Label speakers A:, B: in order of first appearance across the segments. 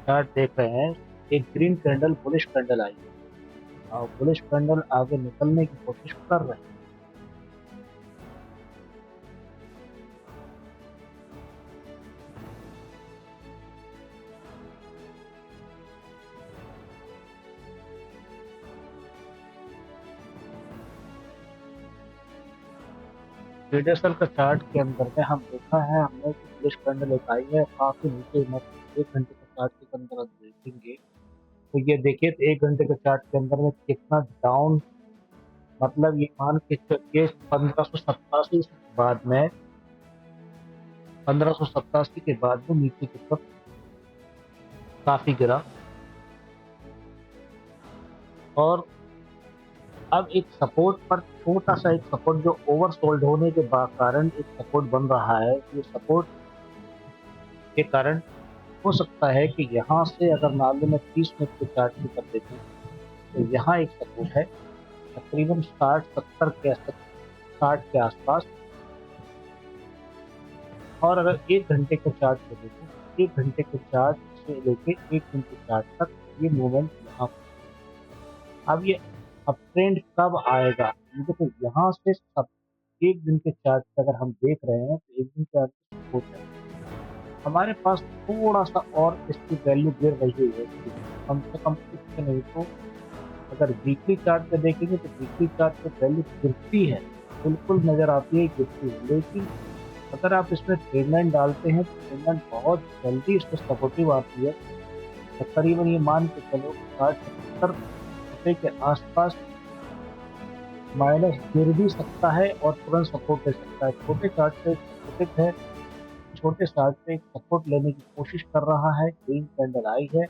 A: Chart देख रहे हैं, एक ग्रीन कैंडल बुलिश कैंडल आई है और बुलिश कैंडल आगे निकलने की कोशिश कर रहे हैं। ट्रेडर्सल का चार्ट के अंदर में हम देखा है हमने कि बुलिश कैंडल एक आई है काफी नीचे, मतलब 1 घंटे के चार्ट के अंदर आप देखेंगे तो ये देखिए, तो 1 घंटे के चार्ट के अंदर में कितना डाउन, मतलब ये मान के चलिए 1587 के बाद में, 1587 के बाद में नीचे की तरफ काफी गिरा। और अब एक सपोर्ट पर, छोटा सा एक सपोर्ट जो ओवरसोल्ड होने के कारण एक सपोर्ट बन रहा है, ये सपोर्ट के कारण हो सकता है कि यहाँ से अगर मान लो मैं 30 मिनट के चार्ट की कर देता हूँ तो यहाँ एक सपोर्ट है तकरीबन 60-70 के 60 के आसपास। और अगर 1 घंटे का चार्ट को देखो, 1 घंटे के चार्ट से लेके 1 दिन के चार्ट तक ये मूवमेंट यहाँ। अब ये अब ट्रेंड कब आएगा, ये देखो यहाँ से सब 1 दिन के चार्ट पे अगर हम देख रहे हैं तो 1 दिन के चार्ट सपोर्ट है हमारे पास। थोड़ा सा और इसकी वैल्यू गिर रही है, कम से कम कुछ नहीं तो अगर वीकली चार्ट पे देखेंगे तो वीकली चार्ट पे वैल्यू गिरती है, बिल्कुल नजर आती है गिरती है। लेकिन अगर आप इसमें ट्रेंड लाइन डालते हैं तो ट्रेंड लाइन बहुत जल्दी इसमें सपोर्टिव आती है। तकरीबन ये मान के चलो 60-70 रुपए के आसपास माइनस गिर भी सकता है और तुरंत सपोर्ट ले सकता है। छोटे चार्ट पे सपोर्टिव है, छोटे चार्ट पे एक सपोर्ट लेने की कोशिश कर रहा है, ग्रीन कैंडल आई है।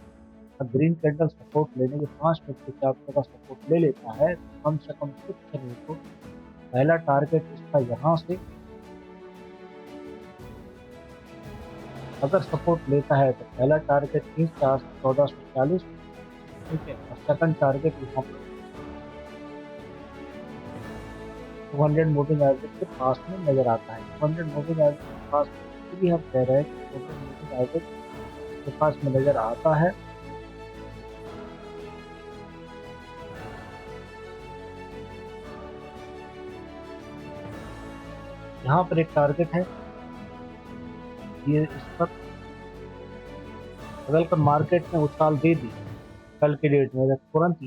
A: अब ग्रीन कैंडल सपोर्ट लेने के 5 मिनट के चार्ट का सपोर्ट ले लेता है, कम से कम कुछ नहीं तो पहला टारगेट इसका यहाँ से अगर सपोर्ट लेता है तो पहला टारगेट 1440, ठीक है। और सेकंड टारगेट यहाँ पर 200 मूविंग एवरेज के पास में नजर आता है। 200 मूविंग एवरेज के पास भी हम कह रहे हैं कि 200 मूविंग एवरेज के पास में नजर आता है। यहाँ पर एक टारगेट है, ये इस पर अगर कल मार्केट ने उछाल दे दी कल के डेट में, तो तुरंत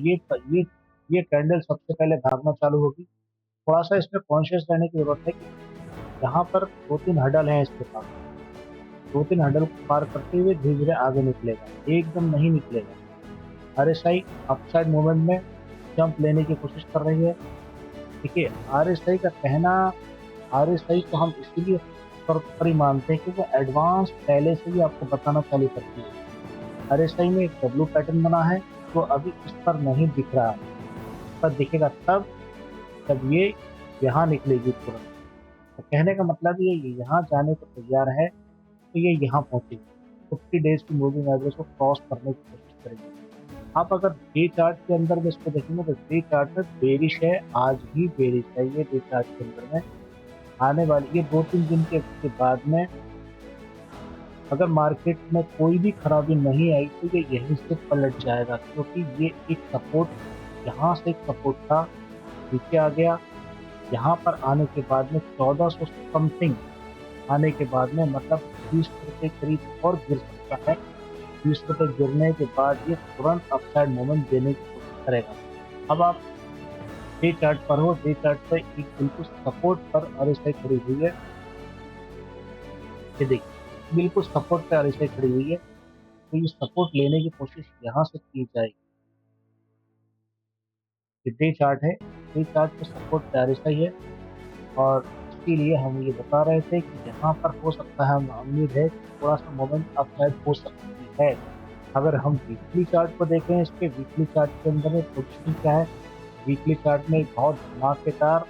A: ये कैंडल सबसे पहले भागना चालू होगी। थोड़ा सा इसमें कॉन्शियस रहने की जरूरत है कि यहाँ पर 2-3 हडल हैं इसके पास, 2-3 हडल को पार करते हुए धीरे धीरे आगे निकलेगा, एकदम नहीं निकलेगा। आरएसआई अपसाइड मूवमेंट में जंप लेने की कोशिश कर रही है। देखिए आरएसआई का कहना, आरएसआई को हम इसीलिए पर ही मानते हैं क्योंकि एडवांस पहले से ही आपको बताना चालू करती है। आरएसआई में एक डब्ल्यू पैटर्न बना है जो अभी इस पर नहीं दिख रहा है, इस पर दिखेगा तब जब ये यहाँ निकलेगी तुरंत। तो कहने का मतलब ये यहाँ जाने को तैयार है तो ये यहाँ पहुंचेगी, 50 डेज की मूविंग एवरेज को क्रॉस करने की कोशिश करेंगे। आप अगर डे चार्ट के अंदर में इसको देखेंगे तो डे चार्ट में बेरिश है, आज भी बेरिश है ये डे चार्ट के अंदर में। आने वाली ये 2-3 दिन के बाद में अगर मार्केट में कोई भी खराबी नहीं आई तो ये यहीं से पलट जाएगा, क्योंकि ये एक सपोर्ट, यहाँ से एक सपोर्ट था, नीचे आ गया, यहाँ पर आने के बाद में 1400 समथिंग आने के बाद में मतलब 20 रुपये करीब और गिर सकता है। 20 रुपये गिरने के बाद ये तुरंत अपसाइड मोमेंट देने की कोशिश करेगा। अब आप डे चार्ट पर हो, डे चार्ट पर एक बिल्कुल सपोर्ट पर आरएसआई खड़ी हुई है, ये देखिए बिल्कुल सपोर्ट पे आरएसआई खड़ी हुई है। तो ये सपोर्ट लेने की कोशिश यहाँ से की जाएगी। ये डे चार्ट है, डे चार्ट पे सपोर्ट पे आरएसआई है और इसीलिए हम ये बता रहे थे कि यहाँ पर हो सकता है, हम उम्मीद है कि थोड़ा सा मोमेंट अपसाइड हो सकती है। अगर हम वीकली चार्ट को देखें, इसके वीकली चार्ट के अंदर में पोजीशन क्या है, वीकली चार्ट में एक बहुत धमाकेदार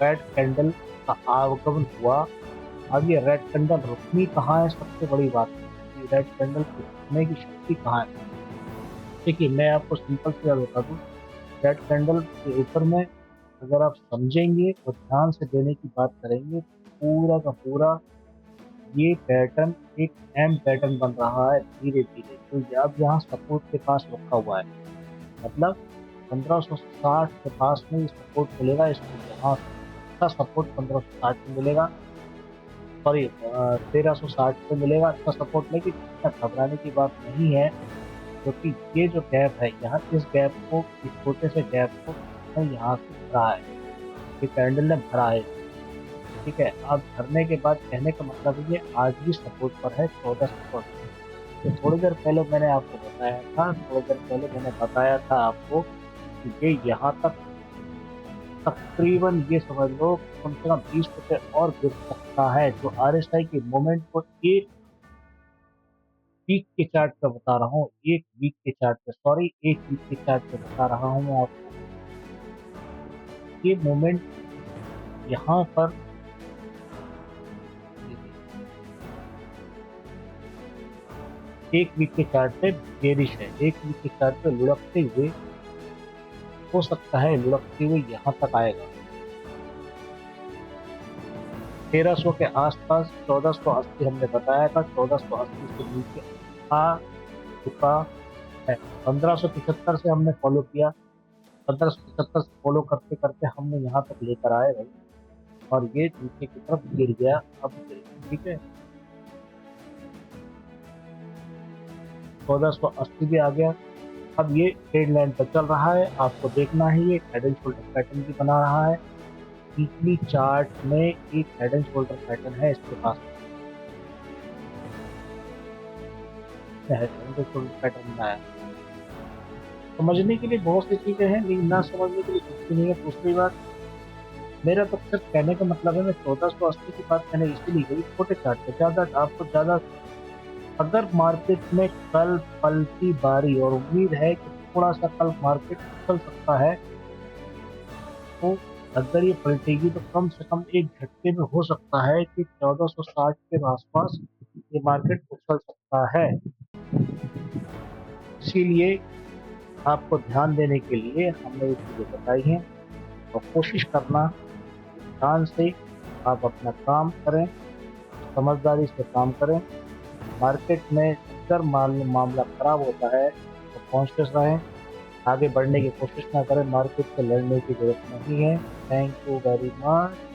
A: रेड कैंडल का आगमन हुआ। अब ये रेड कैंडल रुकनी कहाँ है, सबसे बड़ी बात है कि रेड कैंडल की रुकने की शक्ति कहाँ है। देखिए मैं आपको सिंपल से बात बता दूं, रेड कैंडल के ऊपर में अगर आप समझेंगे और ध्यान से देने की बात करेंगे, पूरा का पूरा ये पैटर्न एक एम पैटर्न बन रहा है धीरे धीरे, तो ये अब यहाँ सपोर्ट के पास रखा हुआ है, मतलब 1560 के पास में ये सपोर्ट मिलेगा इसको, यहाँ अच्छा सपोर्ट 1560 में मिलेगा, सॉरी 1360 पे मिलेगा अच्छा सपोर्ट, लेकिन इतना घबराने की बात नहीं है, क्योंकि ये जो गैप है यहाँ, इस गैप को, इस छोटे से गैप को यहाँ से भरा है, ये कैंडल ने भरा है, ठीक है। अब भरने के बाद कहने का मतलब ये आज भी सपोर्ट पर है 1400 पर। तो थोड़ी देर पहले मैंने आपको बताया था, थोड़ी देर पहले मैंने बताया था आपको कि ये यहाँ तक तकरीबन ये समझ लो कम से कम 20 रुपये और गिर सकता है, जो आरएसआई के मोमेंट को एक वीक के चार्ट पे बता रहा हूँ, एक वीक के चार्ट पे, सॉरी एक वीक के चार्ट पे बता रहा हूँ मैं आपको, ये मोमेंट यहाँ पर एक वीक के चार्ट पे बेरिश है, एक वीक के चार्ट पे लुढ़कते हुए, हो सकता है लुढ़कते हुए यहाँ तक आएगा 1300 के आसपास, 1480 हमने बताया था, 1480 से नीचे आ चुका है। 1575 से हमने फॉलो किया, 1575 से फॉलो करते करते हमने यहाँ तक लेकर आए भाई, और ये नीचे की तरफ गिर गया, अब गिर गया, ठीक है। 1480 भी आ गया, अब ये ट्रेड लाइन पर चल रहा है, आपको देखना है ये हेड एंड शोल्डर पैटर्न भी बना रहा है, वीकली चार्ट में एक हेड एंड शोल्डर पैटर्न है इसके पास, हेड एंड शोल्डर पैटर्न बनाया। समझने के लिए बहुत सी चीजें हैं, लेकिन ना समझने के लिए कुछ भी नहीं है। दूसरी बात, मेरा तो सिर्फ कहने का मतलब है, मैं 1480 की बात मैंने इसीलिए कही छोटे चार्ट पे, ज्यादा आपको ज्यादा, अगर मार्केट में कल पलटी बारी और उम्मीद है कि थोड़ा सा कल मार्केट उछल सकता है, तो अगर ये पलटेगी तो कम से कम एक झटके में हो सकता है कि 1460 के आसपास ये मार्केट उछल सकता है। इसीलिए आपको ध्यान देने के लिए हमने ये चीजें बताई हैं, और कोशिश करना ध्यान से आप अपना काम करें, समझदारी से काम करें। मार्केट में अगर मामला खराब होता है तो कॉन्शियस रहें, आगे बढ़ने की कोशिश ना करें, मार्केट से लड़ने की जरूरत नहीं है। Thank you very much.